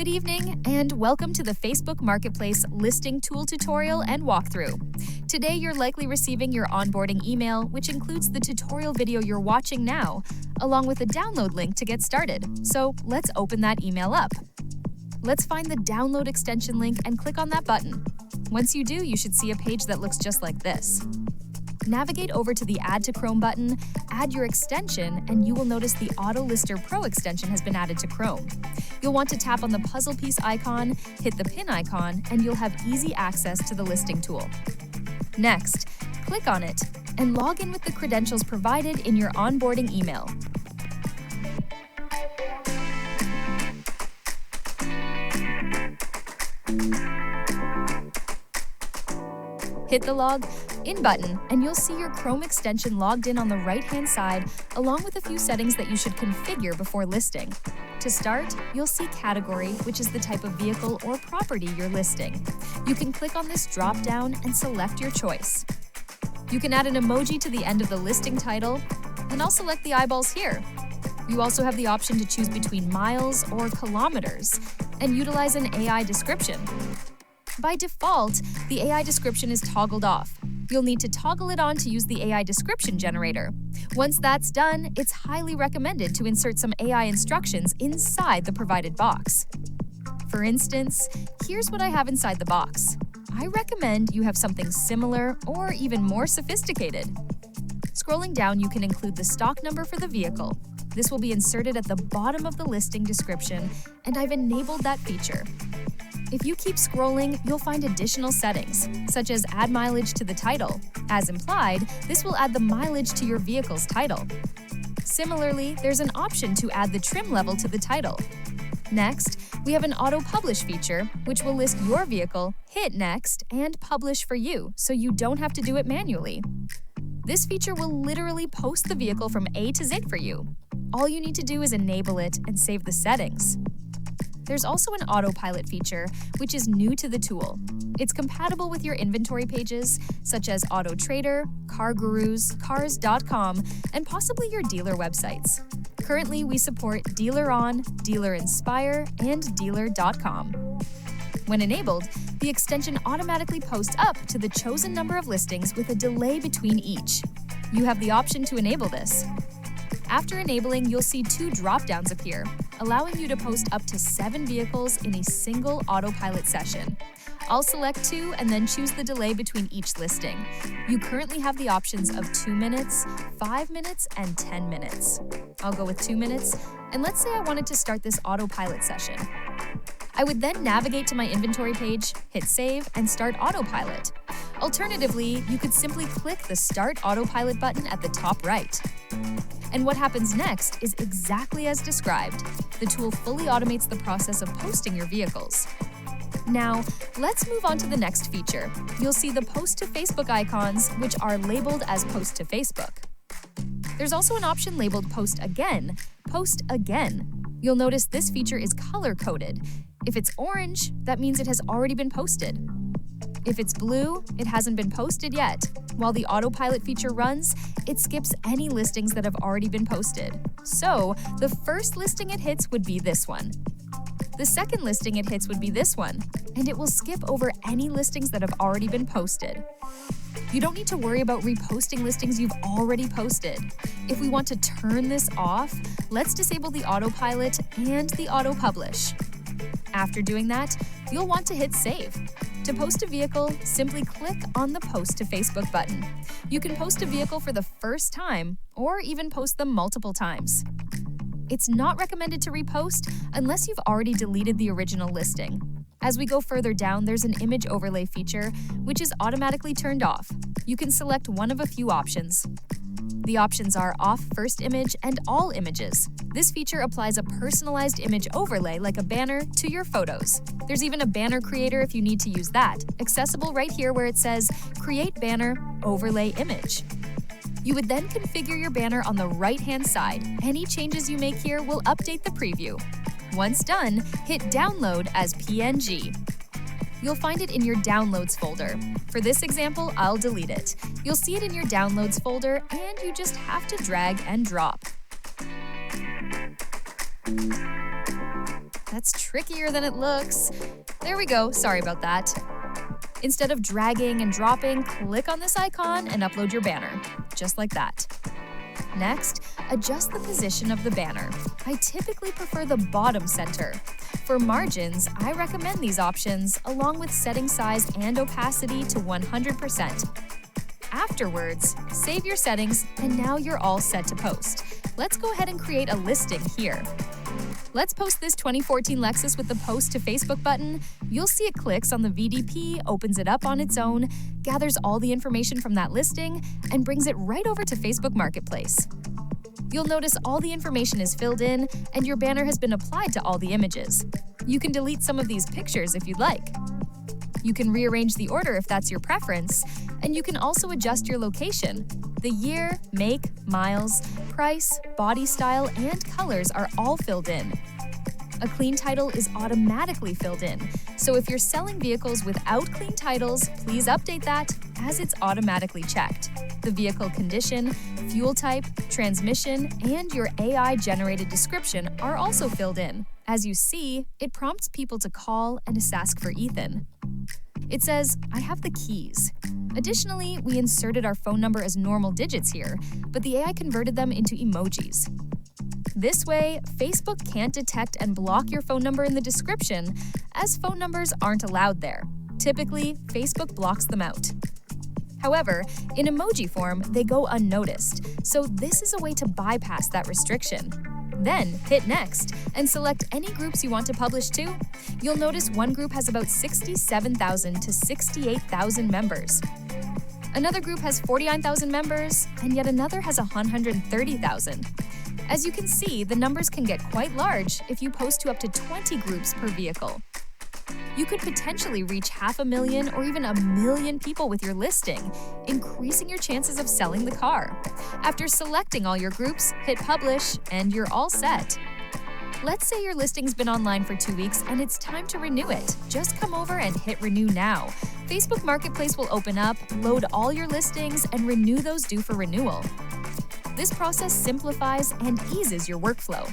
Good evening, and welcome to the Facebook Marketplace listing tool tutorial and walkthrough. Today, you're likely receiving your onboarding email, which includes the tutorial video you're watching now, along with a download link to get started. So let's open that email up. Let's find the download extension link and click on that button. Once you do, you should see a page that looks just like this. Navigate over to the Add to Chrome button, add your extension, and you will notice the AutoLister Pro extension has been added to Chrome. You'll want to tap on the puzzle piece icon, hit the pin icon, and you'll have easy access to the listing tool. Next, click on it and log in with the credentials provided in your onboarding email. Hit the Log In button, and you'll see your Chrome extension logged in on the right-hand side, along with a few settings that you should configure before listing. To start, you'll see Category, which is the type of vehicle or property you're listing. You can click on this drop-down and select your choice. You can add an emoji to the end of the listing title, and I'll select the eyeballs here. You also have the option to choose between miles or kilometers, and utilize an AI description. By default, the AI description is toggled off. You'll need to toggle it on to use the AI description generator. Once that's done, it's highly recommended to insert some AI instructions inside the provided box. For instance, here's what I have inside the box. I recommend you have something similar or even more sophisticated. Scrolling down, you can include the stock number for the vehicle. This will be inserted at the bottom of the listing description, and I've enabled that feature. If you keep scrolling, you'll find additional settings, such as add mileage to the title. As implied, this will add the mileage to your vehicle's title. Similarly, there's an option to add the trim level to the title. Next, we have an auto-publish feature, which will list your vehicle, hit next, and publish for you, so you don't have to do it manually. This feature will literally post the vehicle from A to Z for you. All you need to do is enable it and save the settings. There's also an autopilot feature, which is new to the tool. It's compatible with your inventory pages, such as AutoTrader, CarGurus, Cars.com, and possibly your dealer websites. Currently, we support DealerOn, DealerInspire, and Dealer.com. When enabled, the extension automatically posts up to the chosen number of listings with a delay between each. You have the option to enable this. After enabling, you'll see two drop-downs appear, allowing you to post up to 7 vehicles in a single autopilot session. I'll select 2 and then choose the delay between each listing. You currently have the options of 2 minutes, 5 minutes, and 10 minutes. I'll go with 2 minutes, and let's say I wanted to start this autopilot session. I would then navigate to my inventory page, hit save, and start autopilot. Alternatively, you could simply click the Start Autopilot button at the top right. And what happens next is exactly as described. The tool fully automates the process of posting your vehicles. Now, let's move on to the next feature. You'll see the Post to Facebook icons, which are labeled as Post to Facebook. There's also an option labeled Post Again. Post Again. You'll notice this feature is color-coded. If it's orange, that means it has already been posted. If it's blue, it hasn't been posted yet. While the autopilot feature runs, it skips any listings that have already been posted. So, the first listing it hits would be this one. The second listing it hits would be this one, and it will skip over any listings that have already been posted. You don't need to worry about reposting listings you've already posted. If we want to turn this off, let's disable the autopilot and the auto-publish. After doing that, you'll want to hit save. To post a vehicle, simply click on the Post to Facebook button. You can post a vehicle for the first time, or even post them multiple times. It's not recommended to repost unless you've already deleted the original listing. As we go further down, there's an image overlay feature, which is automatically turned off. You can select one of a few options. The options are Off First Image and All Images. This feature applies a personalized image overlay like a banner to your photos. There's even a banner creator if you need to use that, accessible right here where it says Create Banner, Overlay Image. You would then configure your banner on the right-hand side. Any changes you make here will update the preview. Once done, hit Download as PNG. You'll find it in your Downloads folder. For this example, I'll delete it. You'll see it in your Downloads folder, and you just have to drag and drop. That's trickier than it looks. There we go, sorry about that. Instead of dragging and dropping, click on this icon and upload your banner, just like that. Next, adjust the position of the banner. I typically prefer the bottom center. For margins, I recommend these options, along with setting size and opacity to 100%. Afterwards, save your settings, and now you're all set to post. Let's go ahead and create a listing here. Let's post this 2014 Lexus with the Post to Facebook button. You'll see it clicks on the VDP, opens it up on its own, gathers all the information from that listing, and brings it right over to Facebook Marketplace. You'll notice all the information is filled in, and your banner has been applied to all the images. You can delete some of these pictures if you'd like. You can rearrange the order if that's your preference, and you can also adjust your location. The year, make, miles, price, body style, and colors are all filled in. A clean title is automatically filled in, so if you're selling vehicles without clean titles, please update that as it's automatically checked. The vehicle condition, fuel type, transmission, and your AI-generated description are also filled in. As you see, it prompts people to call and ask for Ethan. It says, "I have the keys." Additionally, we inserted our phone number as normal digits here, but the AI converted them into emojis. This way, Facebook can't detect and block your phone number in the description, as phone numbers aren't allowed there. Typically, Facebook blocks them out. However, in emoji form, they go unnoticed, so this is a way to bypass that restriction. Then hit Next and select any groups you want to publish to. You'll notice one group has about 67,000 to 68,000 members. Another group has 49,000 members, and yet another has 130,000. As you can see, the numbers can get quite large if you post to up to 20 groups per vehicle. You could potentially reach 500,000 or even 1,000,000 people with your listing, increasing your chances of selling the car. After selecting all your groups, hit Publish, and you're all set. Let's say your listing's been online for 2 weeks and it's time to renew it. Just come over and hit Renew now. Facebook Marketplace will open up, load all your listings, and renew those due for renewal. This process simplifies and eases your workflow.